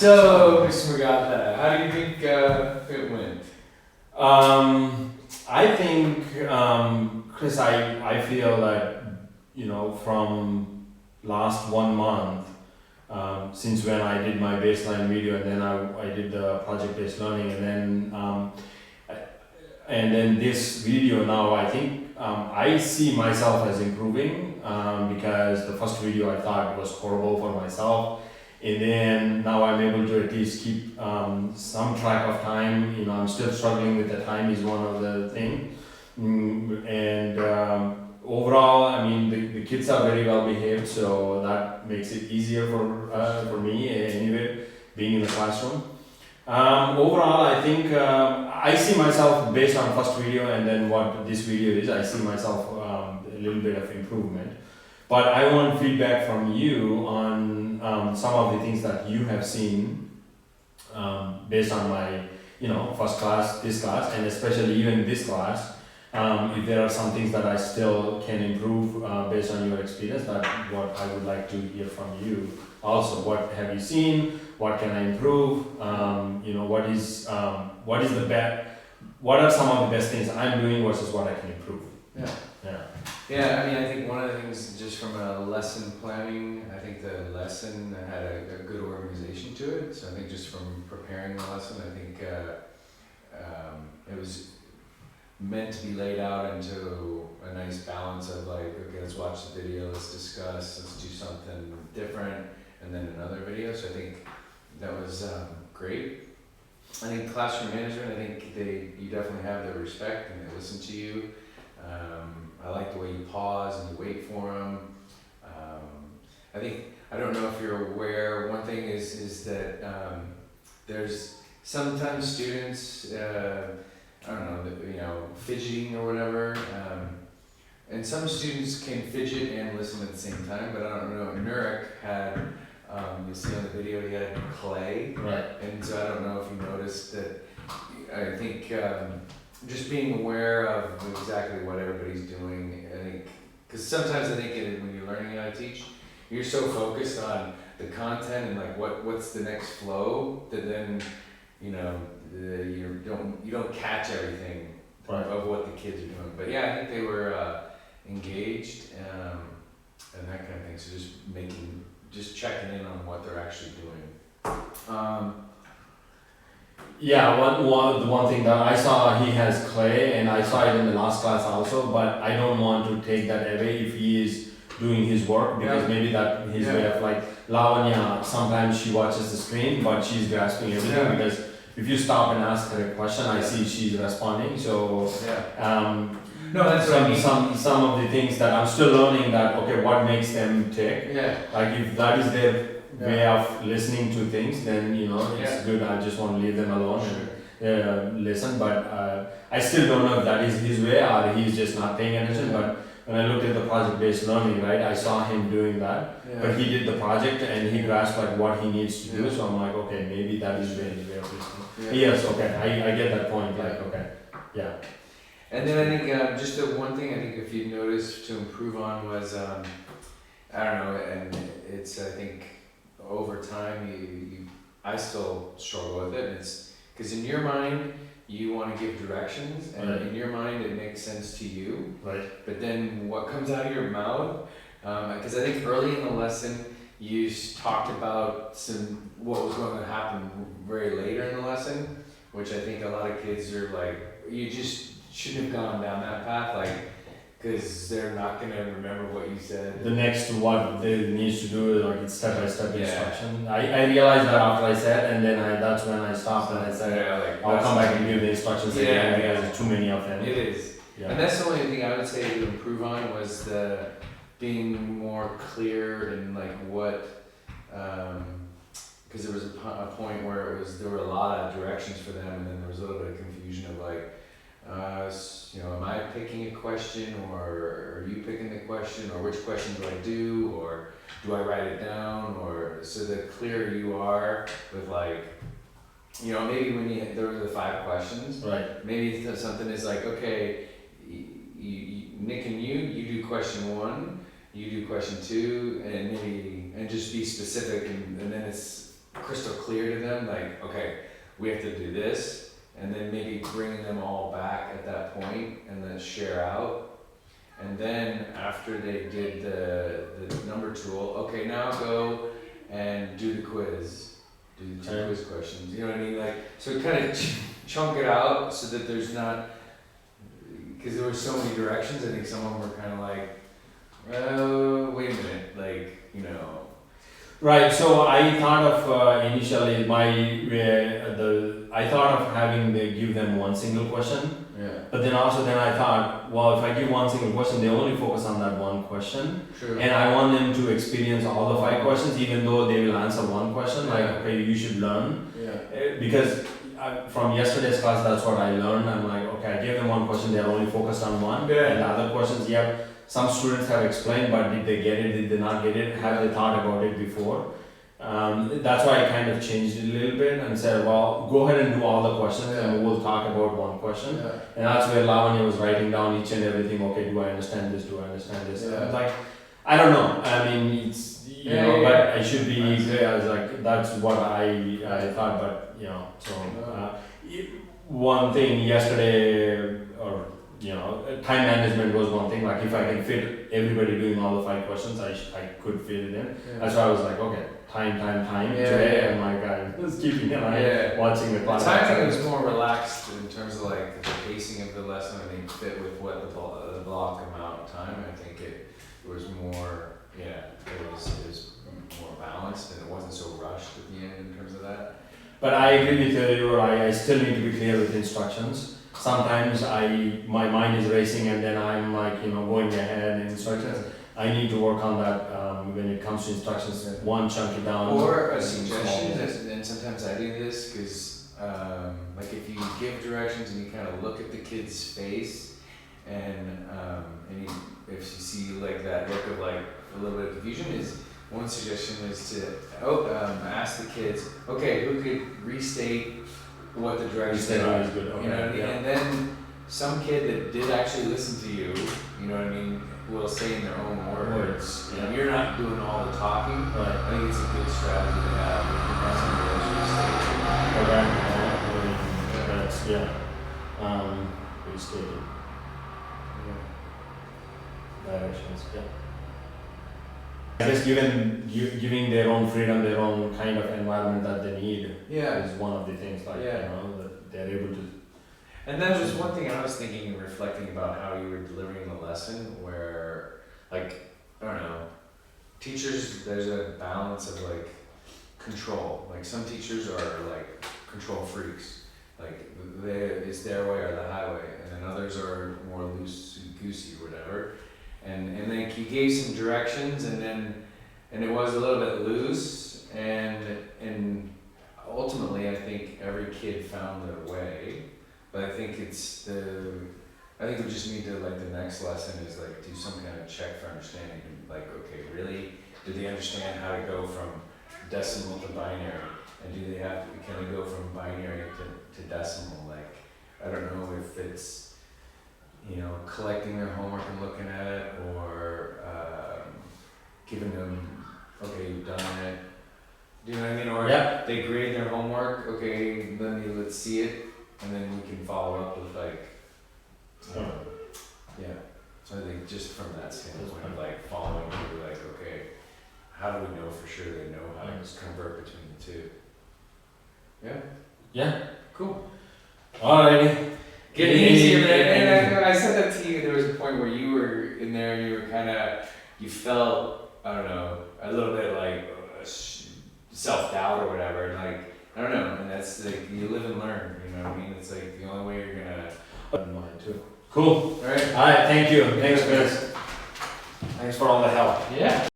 So, Mr. Magata, how do you think it went? I think, Chris, I feel that, from last 1 month, since when I did my baseline video and then I did the project-based learning and then this video now, I think I see myself as improving because the first video I thought was horrible for myself. And then now I'm able to at least keep some track of time. I'm still struggling with the time is one of the thing. And overall, I mean, the kids are very well behaved, so that makes it easier for me anyway, being in the classroom. Overall, I think I see myself based on first video and then what this video is. I see myself a little bit of improvement. But I want feedback from you on some of the things that you have seen based on my, first class, this class, and especially even this class. If there are some things that I still can improve based on your experience, that's what I would like to hear from you. Also, what have you seen? What can I improve? What is the best? What are some of the best things I'm doing versus what I can improve? Yeah. Yeah. Yeah, I mean, I think one of the things just from a lesson planning, I think the lesson had a good organization to it. So I think just from preparing the lesson, I think it was meant to be laid out into a nice balance of like, okay, let's watch the video, let's discuss, let's do something different, and then another video. So I think that was great. I think classroom management, I think you definitely have their respect and they listen to you. I like the way you pause and you wait for them. I don't know if you're aware, one thing is that there's sometimes students, fidgeting or whatever, and some students can fidget and listen at the same time, but I don't know, Nurek had, you'll see on the video, he had clay. Right. And so I don't know if you noticed that, I think just being aware of exactly what everybody's doing, I think, because sometimes I think when you're learning how to teach, you're so focused on the content and like what's the next flow that then, you don't catch everything Right. of what the kids are doing. But yeah, I think they were engaged and that kind of thing. So just checking in on what they're actually doing. Yeah, the one thing that I saw, he has clay, and I saw it in the last class also, but I don't want to take that away if he is doing his work, because maybe that his way of like, Lavanya, sometimes she watches the screen, but she's grasping everything, because if you stop and ask her a question, I see she's responding, so, no, that's what I mean. Some of the things that I'm still learning that, okay, what makes them tick, like if that is their way of listening to things, then it's good. I just want to leave them alone and listen. But I still don't know if that is his way or he's just not paying attention. But when I looked at the project-based learning, right, I saw him doing that. But he did the project and he grasped like what he needs to do. So I'm like, okay, maybe that is his way of listening. Yes, okay, I get that point. Like, okay, yeah. And then I think just the one thing I think if you noticed to improve on was I don't know, and it's I think. Over time, I still struggle with it. It's because in your mind you want to give directions, and in your mind it makes sense to you. Right. But then what comes out of your mouth? Because I think early in the lesson you talked about what was going to happen very later in the lesson, which I think a lot of kids are like, you just shouldn't have gone down that path, like. Because they're not going to remember what you said. The next what they needs to do, like it's step-by-step instruction. I realized that after I said, and then that's when I stopped and I said, I'll come back and give the instructions again because there's too many of them. It is. Yeah. And that's the only thing I would say to improve on was the being more clear in like what, because there was a point where there were a lot of directions for them, and then there was a little bit of confusion of like, am I picking a question, or are you picking the question, or which question do I do, or do I write it down, or so the clearer you are with like, maybe when there were the 5 questions, right? Maybe something is like, okay, Nick and you do question 1, you do question 2, and just be specific, and then it's crystal clear to them, like, okay, we have to do this, and then maybe bringing them all back at that point and then share out. And then after they did the number tool, okay, now go and do the quiz, do the two quiz questions. You know what I mean? Like, so kind of chunk it out so that there's not, because there were so many directions. I think some of them were kind of like, oh, wait a minute, like, you know. Right. So I thought of initially I thought of having they give them one single question. Yeah. But then I thought, well, if I give one single question, they only focus on that one question. True. And I want them to experience all the 5 questions, even though they will answer one question. Like, okay, you should learn. Yeah. Because from yesterday's class, that's what I learned. I'm like, okay, I gave them one question, they're only focused on one. Yeah. And the other questions, some students have explained, but did they get it, did they not get it, have they thought about it before? That's why I kind of changed it a little bit and said, well, go ahead and do all the questions and we'll talk about one question. Yeah. And that's where Lavanya was writing down each and everything. Okay, do I understand this? Do I understand this? Yeah. Like, I don't know. I mean, it's, but I should be clear. I was like, that's what I thought, but, so, one thing yesterday, or, time management was one thing. Like, if I can fit everybody doing all the 5 questions, I could fit it in. Yeah. That's why I was like, okay, time today. And my guy was keeping an eye, watching the The class. timing was more relaxed in terms of like the pacing of the lesson. I think fit with what the block amount of time. I think it was more, it was more balanced and it wasn't so rushed at the end in terms of that. But I agree with you. I still need to be clear with instructions. Sometimes my mind is racing and then I'm like, going ahead in instructions. I need to work on that when it comes to instructions. One, chunk it down. Or a suggestion, and sometimes I do this because, like if you give directions and you kind of look at the kid's face, and if you see like that look of like a little bit of confusion, is one suggestion is to ask the kids, okay, who could restate what the directions are? Good. Okay. You know what I mean? And then some kid that did actually listen to you, you know what I mean, will say in their own words. Yeah. You're not doing all the talking. Right. I think it's a good strategy to have when you're Okay. Restated. Directions. Yeah. I guess giving their own freedom, their own kind of environment that they need is one of the things that they're able to. And that was one thing I was thinking and reflecting about how you were delivering the lesson where, like, I don't know, teachers, there's a balance of like control. Like some teachers are like control freaks. Like it's their way or the highway. And then others are more loosey-goosey or whatever. And then he gave some directions and it was a little bit loose and ultimately I think every kid found their way. But I think we just need to, like, the next lesson is like do some kind of check for understanding. Like, okay, really, do they understand how to go from decimal to binary? And can they go from binary to decimal? Like, I don't know if it's, collecting their homework and looking at it, or giving them, okay, you've done it. Do you know what I mean? Or they grade their homework, okay, let's see it. And then we can follow up with like, So I think just from that standpoint of like following through, like, okay, how do we know for sure they know how to convert between the two? Yeah. Cool. Alrighty. Getting easier, man. And I said that to you. There was a point where you were in there. You were you felt, I don't know, a little bit like self-doubt or whatever. And like, I don't know. And that's like, you live and learn. You know what I mean? It's like the only way you're gonna. Mine too. Cool. All right. Thank you. Thanks, Chris. Thanks for all the help. Yeah.